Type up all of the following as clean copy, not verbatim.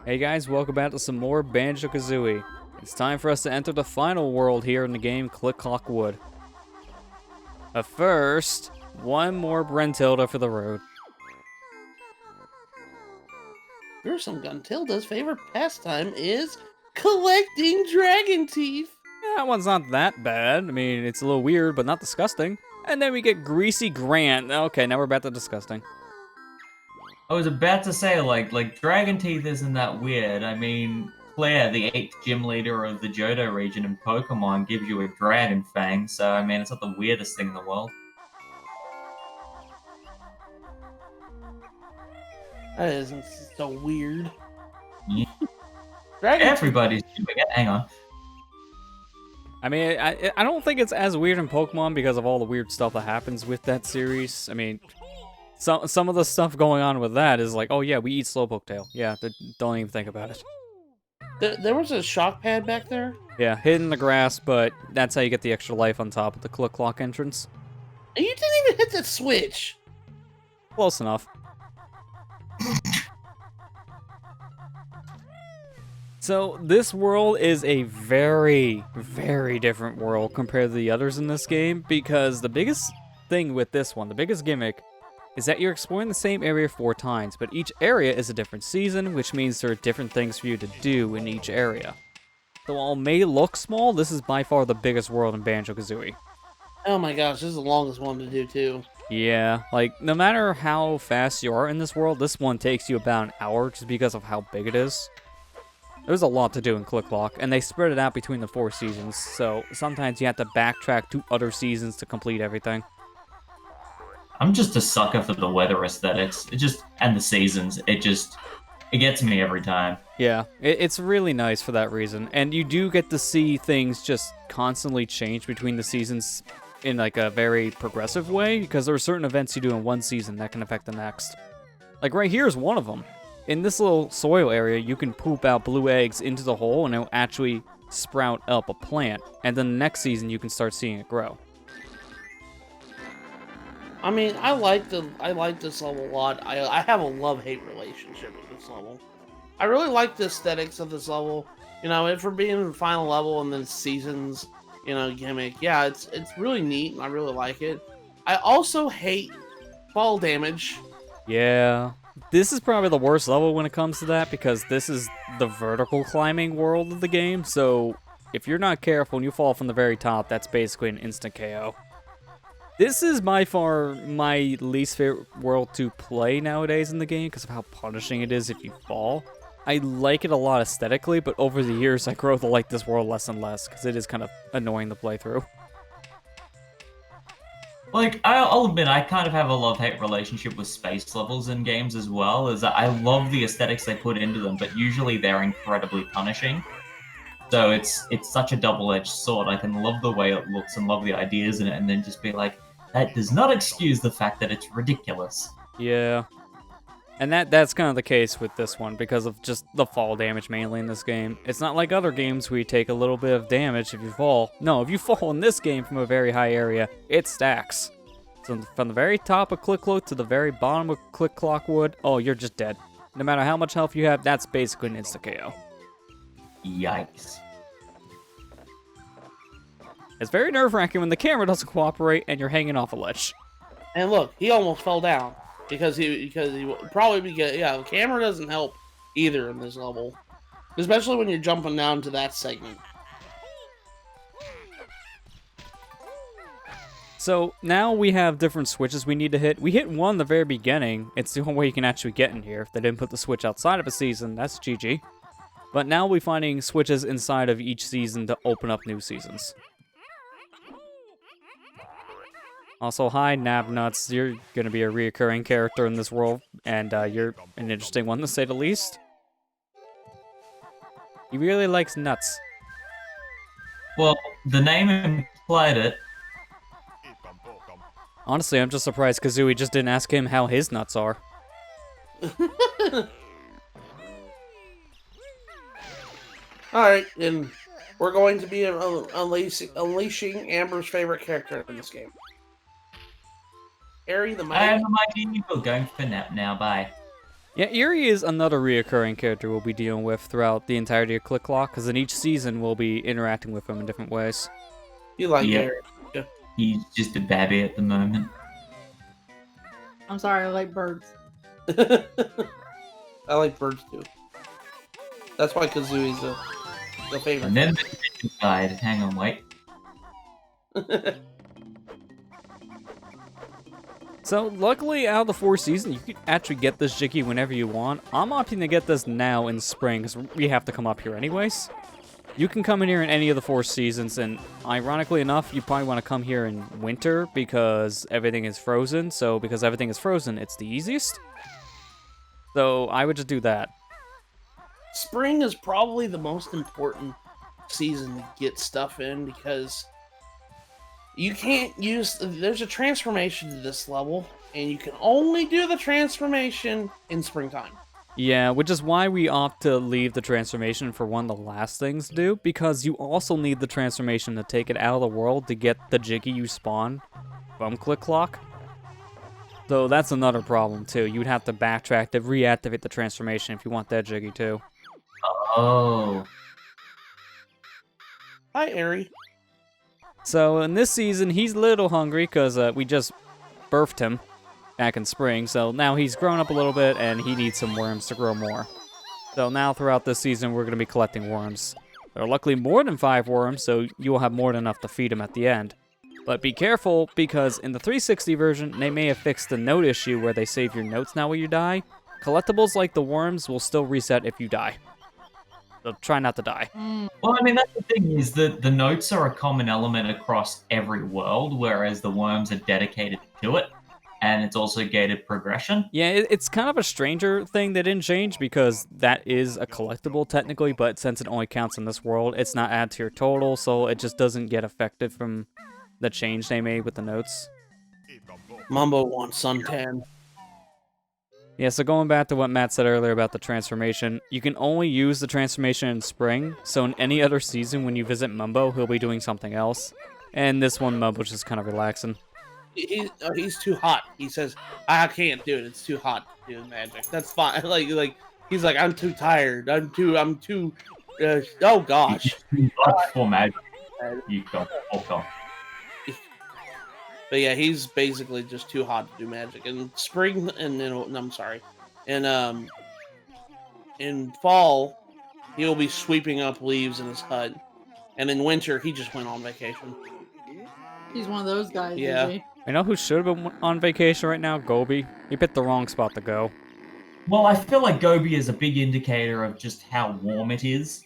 Hey guys, welcome back to some more Banjo-Kazooie. It's time for us to enter the final world here in the game, Click Clock Wood. But first, one more Brentilda for the road. Fearsome Guntilda's favorite pastime is collecting dragon teeth. Yeah, that one's not that bad. I mean, it's a little weird, but not disgusting. And then we get Greasy Grant. Okay, now we're back to disgusting. I was about to say, like Dragon Teeth isn't that weird. I mean, Claire, the 8th gym leader of the Johto region in Pokemon, gives you a Dragon Fang, so I mean, it's not the weirdest thing in the world. That isn't so weird. Yeah. Dragon Everybody's doing it. Hang on. I mean, I don't think it's as weird in Pokemon because of all the weird stuff that happens with that series. I mean, some of the stuff going on with that is like, oh yeah, we eat Slowpoke tail. Yeah, don't even think about it. There was a shock pad back there. Yeah, hidden in the grass, but that's how you get the extra life on top of the Click Clock entrance. And you didn't even hit the switch. Close enough. So, this world is a very, very different world compared to the others in this game, because the biggest thing with this one, the biggest gimmick, is that you're exploring the same area 4 times, but each area is a different season, which means there are different things for you to do in each area. So while it may look small, this is by far the biggest world in Banjo-Kazooie. Oh my gosh, this is the longest one to do too. Yeah, like, no matter how fast you are in this world, this one takes you about an hour just because of how big it is. There's a lot to do in Click Clock, and they spread it out between the 4 seasons, so sometimes you have to backtrack to other seasons to complete everything. I'm just a sucker for the weather aesthetics. And the seasons. It gets me every time. Yeah, it's really nice for that reason, and you do get to see things just constantly change between the seasons in like a very progressive way, because there are certain events you do in one season that can affect the next. Like right here is one of them. In this little soil area, you can poop out blue eggs into the hole and it'll actually sprout up a plant, and then the next season you can start seeing it grow. I mean, I like this level a lot. I have a love-hate relationship with this level. I really like the aesthetics of this level. You know, if we're being the final level and then seasons, you know, gimmick. Yeah, it's really neat and I really like it. I also hate fall damage. Yeah, this is probably the worst level when it comes to that, because this is the vertical climbing world of the game, so if you're not careful and you fall from the very top, that's basically an instant KO. This is by far my least favorite world to play nowadays in the game because of how punishing it is if you fall. I like it a lot aesthetically, but over the years I grow to like this world less and less because it is kind of annoying to play through. Like, I'll admit, I kind of have a love-hate relationship with space levels in games as well, as I love the aesthetics they put into them, but usually they're incredibly punishing. So it's such a double-edged sword. I can love the way it looks and love the ideas in it, and then just be like, that does not excuse the fact that it's ridiculous. Yeah. And that's kind of the case with this one because of just the fall damage mainly in this game. It's not like other games where you take a little bit of damage if you fall. No, if you fall in this game from a very high area, it stacks. So from the very top of Click Clock to the very bottom of Click Clock Wood, oh, you're just dead. No matter how much health you have, that's basically an insta-KO. Yikes. It's very nerve-wracking when the camera doesn't cooperate and you're hanging off a ledge. And look, he almost fell down because the camera doesn't help either in this level, especially when you're jumping down to that segment. So now we have different switches we need to hit. We hit one in the very beginning. It's the only way you can actually get in here. If they didn't put the switch outside of a season, that's GG. But now we're finding switches inside of each season to open up new seasons. Also, hi, Nabnuts. You're going to be a reoccurring character in this world, and you're an interesting one to say the least. He really likes nuts. Well, the name implied it. Honestly, I'm just surprised Kazooie just didn't ask him how his nuts are. Alright, and we're going to be unleashing Amber's favorite character in this game. Harry the I Mighty. have no idea. We're going for nap now. Bye. Yeah, Eerie is another reoccurring character we'll be dealing with throughout the entirety of Click Clock, because in each season we'll be interacting with him in different ways. You like Yep. Eric. Yeah. He's just a babby at the moment. I'm sorry, I like birds. I like birds too. That's why Kazooie's the favorite. And then the chicken side. Hang on, wait. So, luckily, out of the 4 seasons, you can actually get this Jiggy whenever you want. I'm opting to get this now in spring, because we have to come up here anyways. You can come in here in any of the 4 seasons, and ironically enough, you probably want to come here in winter, because everything is frozen. So, because everything is frozen, it's the easiest. So, I would just do that. Spring is probably the most important season to get stuff in, because you can't use... There's a transformation to this level, and you can only do the transformation in springtime. Yeah, which is why we opt to leave the transformation for one of the last things to do, because you also need the transformation to take it out of the world to get the Jiggy you spawn from Click Clock. So that's another problem too. You'd have to backtrack to reactivate the transformation if you want that Jiggy too. Oh. Hi, Ari. So in this season, he's a little hungry because we just birthed him back in spring. So now he's grown up a little bit and he needs some worms to grow more. So now throughout this season, we're going to be collecting worms. There are luckily more than 5 worms, so you will have more than enough to feed him at the end. But be careful, because in the 360 version, they may have fixed the note issue where they save your notes now when you die. Collectibles like the worms will still reset if you die. So try not to die. Well, I mean, that's the thing, is that the notes are a common element across every world, whereas the worms are dedicated to it, and it's also gated progression. Yeah, it's kind of a stranger thing they didn't change, because that is a collectible technically, but since it only counts in this world, it's not added to your total, so it just doesn't get affected from the change they made with the notes. Mumbo wants suntan. Yeah, so going back to what Matt said earlier about the transformation, you can only use the transformation in spring, so in any other season when you visit Mumbo, he'll be doing something else. And this one, Mumbo's just kind of relaxing. He's too hot. He says, I can't do it. It's too hot to do magic. That's fine. Like he's like, I'm too tired. I'm too oh gosh. For magic. You go. Okay. But yeah, he's basically just too hot to do magic. In spring, and then, no, I'm sorry, in fall, he'll be sweeping up leaves in his hut, and in winter, he just went on vacation. He's one of those guys. Yeah. Is he? You know who should have been on vacation right now? Gobi. He picked the wrong spot to go. Well, I feel like Gobi is a big indicator of just how warm it is.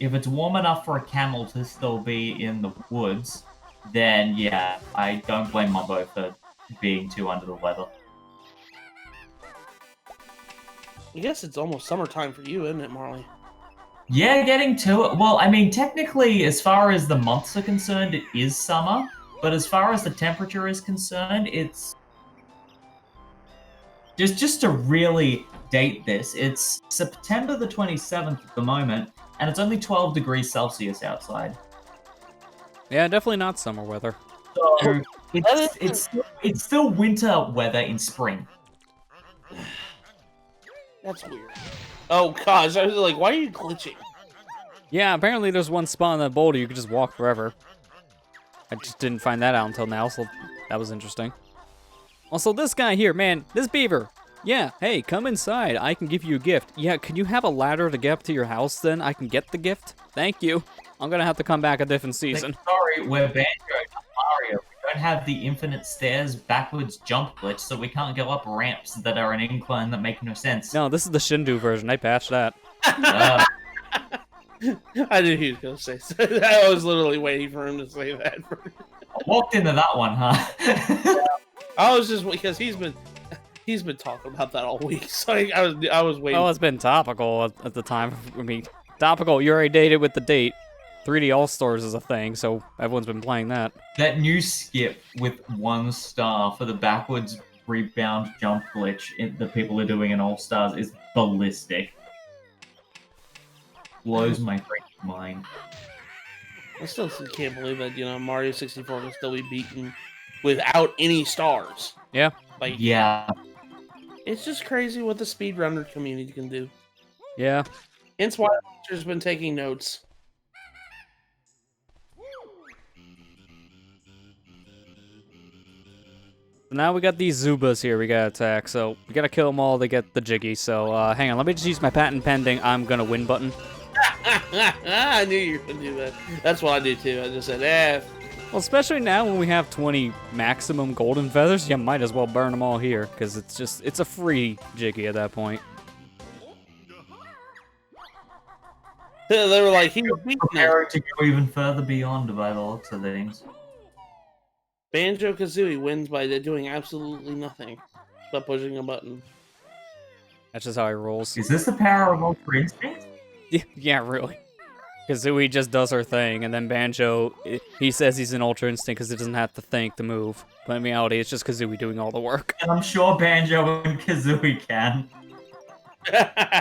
If it's warm enough for a camel to still be in the woods, then yeah, I don't blame Mumbo for being too under the weather. I guess it's almost summertime for you, isn't it, Marley? Yeah, getting to it. Well, I mean, technically, as far as the months are concerned, it is summer. But as far as the temperature is concerned, it's... Just to really date this, it's September the 27th at the moment, and it's only 12 degrees Celsius outside. Yeah, definitely not summer weather. So it's still winter weather in spring. That's weird. Oh gosh, I was like, why are you glitching? Yeah, apparently there's one spot on that boulder you could just walk forever. I just didn't find that out until now, so that was interesting. Also, this guy here, man, this beaver. Yeah, hey, come inside. I can give you a gift. Yeah, can you have a ladder to get up to your house then? I can get the gift? Thank you. I'm gonna have to come back a different season. Sorry, we're Banjo, not Mario. We don't have the infinite stairs backwards jump glitch, so we can't go up ramps that are an incline that make no sense. No, this is the Shindu version. I patched that. I knew he was gonna say so. I was literally waiting for him to say that. I walked into that one, huh? I was just because he's been talking about that all week, so I was waiting. Oh, it's been topical at the time. I mean, topical. You already dated with the date. 3D All-Stars is a thing, so everyone's been playing that. That new skip with 1 star for the backwards rebound jump glitch that people are doing in All-Stars is ballistic. Blows my freaking mind. I still can't believe that Mario 64 can still be beaten without any stars. Yeah. Like Yeah. It's just crazy what the speedrunner community can do. Yeah. Hence why the teacher's been taking notes. Now we got these Zubas here we gotta attack, so we gotta kill them all to get the Jiggy. So hang on, let me just use my patent pending I'm gonna win button. I knew you were gonna do that. That's what I do too. I just said, eh. Well, especially now when we have 20 maximum golden feathers, you might as well burn them all here, because it's a free Jiggy at that point. They were like, he was beating us. Preparing to go even further beyond by the looks of things. Banjo-Kazooie wins by doing absolutely nothing but pushing a button. That's just how he rolls. Is this the power of Ultra Instinct? Yeah, really. Kazooie just does her thing, and then Banjo, he says he's an Ultra Instinct because he doesn't have to think to move. But in reality, it's just Kazooie doing all the work. And I'm sure Banjo and Kazooie can.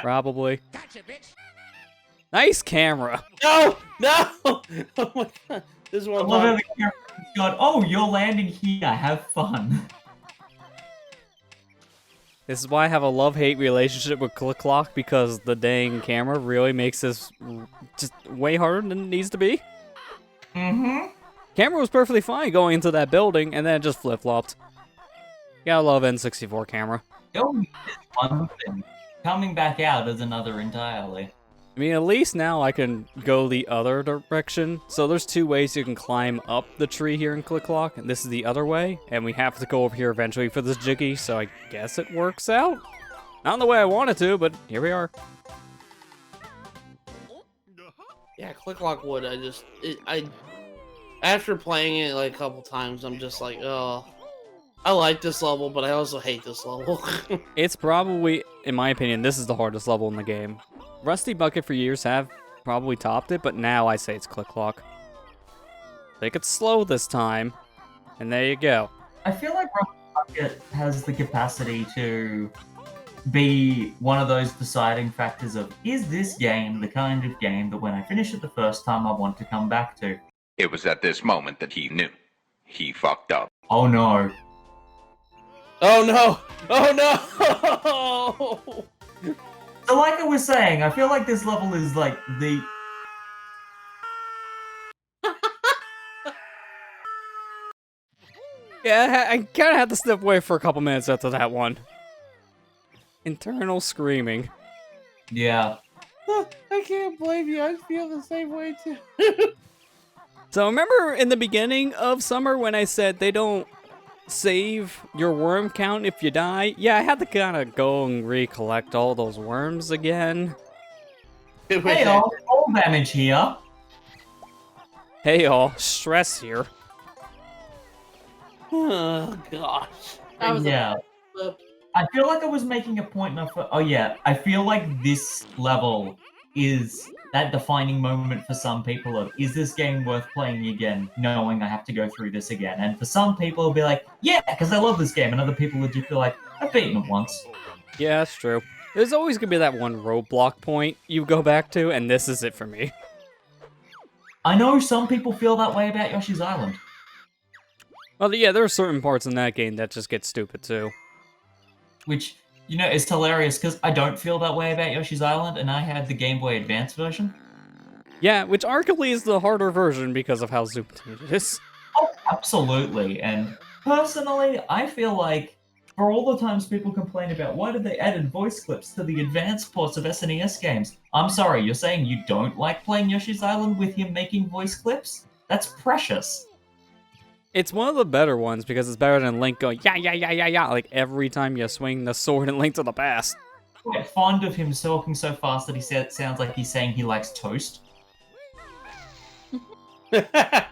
Probably. Nice camera. No! No! Oh my god. This is I what love how the camera's gone, oh, you're landing here, have fun. This is why I have a love-hate relationship with Click Clock, because the dang camera really makes this just way harder than it needs to be. Mm-hmm. Camera was perfectly fine going into that building, and then it just flip-flopped. Gotta love N64 camera. Going is one thing. Coming back out is another entirely. I mean, at least now I can go the other direction. So there's two ways you can climb up the tree here in Click Clock, and this is the other way, and we have to go over here eventually for this Jiggy, so I guess it works out. Not in the way I wanted to, but here we are. Yeah, Click Lock Wood, after playing it like a couple times, I'm just like, oh, I like this level, but I also hate this level. It's probably, in my opinion, this is the hardest level in the game. Rusty Bucket for years have probably topped it, but now I say it's Click Clock. Make it slow this time, and there you go. I feel like Rusty Bucket has the capacity to be one of those deciding factors of, is this game the kind of game that when I finish it the first time I want to come back to? It was at this moment that he knew. He fucked up. Oh no. Oh no! Oh no! So like I was saying, I feel like this level is like the... Yeah, I kind of had to step away for a couple minutes after that one. Internal screaming. Yeah. I can't blame you. I feel the same way too. So remember in the beginning of Summer when I said they don't save your worm count if you die? Yeah, I had to kind of go and recollect all those worms again. Hey all damage here. Hey all, stress here. Oh gosh. That was Yeah. a flip. I feel like I was making a point of, oh yeah, I feel like this level is that defining moment for some people of, is this game worth playing again, knowing I have to go through this again? And for some people it'll be like, yeah, because I love this game, and other people would just be like, I've beaten it once. Yeah, that's true. There's always gonna be that one roadblock point you go back to, and this is it for me. I know some people feel that way about Yoshi's Island. Well, yeah, there are certain parts in that game that just get stupid too. Which, you know, is hilarious because I don't feel that way about Yoshi's Island, and I had the Game Boy Advance version. Yeah, which arguably is the harder version because of how zoomed in it is. Oh, absolutely. And personally, I feel like for all the times people complain about why did they add voice clips to the advanced ports of SNES games, I'm sorry, you're saying you don't like playing Yoshi's Island with him making voice clips? That's precious. It's one of the better ones because it's better than Link going, yeah, yeah, yeah, yeah, yeah, like every time you swing the sword in Link to the Past. I get fond of him talking so fast that he sounds like he's saying he likes toast. I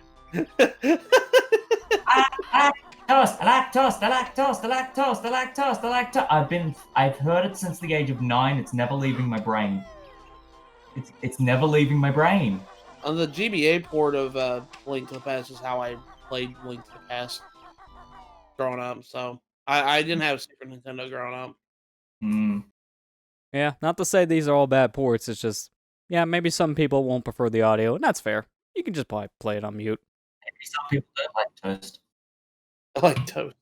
like toast, I like toast, I like toast, I like toast, I like toast. I've heard it since the age of 9, it's never leaving my brain. It's never leaving my brain. On the GBA port of Link to the Past is how I played Link to the Past growing up, so I didn't have Super Nintendo growing up. Hmm. Yeah, not to say these are all bad ports, it's just, yeah, maybe some people won't prefer the audio, and that's fair. You can just probably play it on mute. Maybe some people don't like toast. I like toast.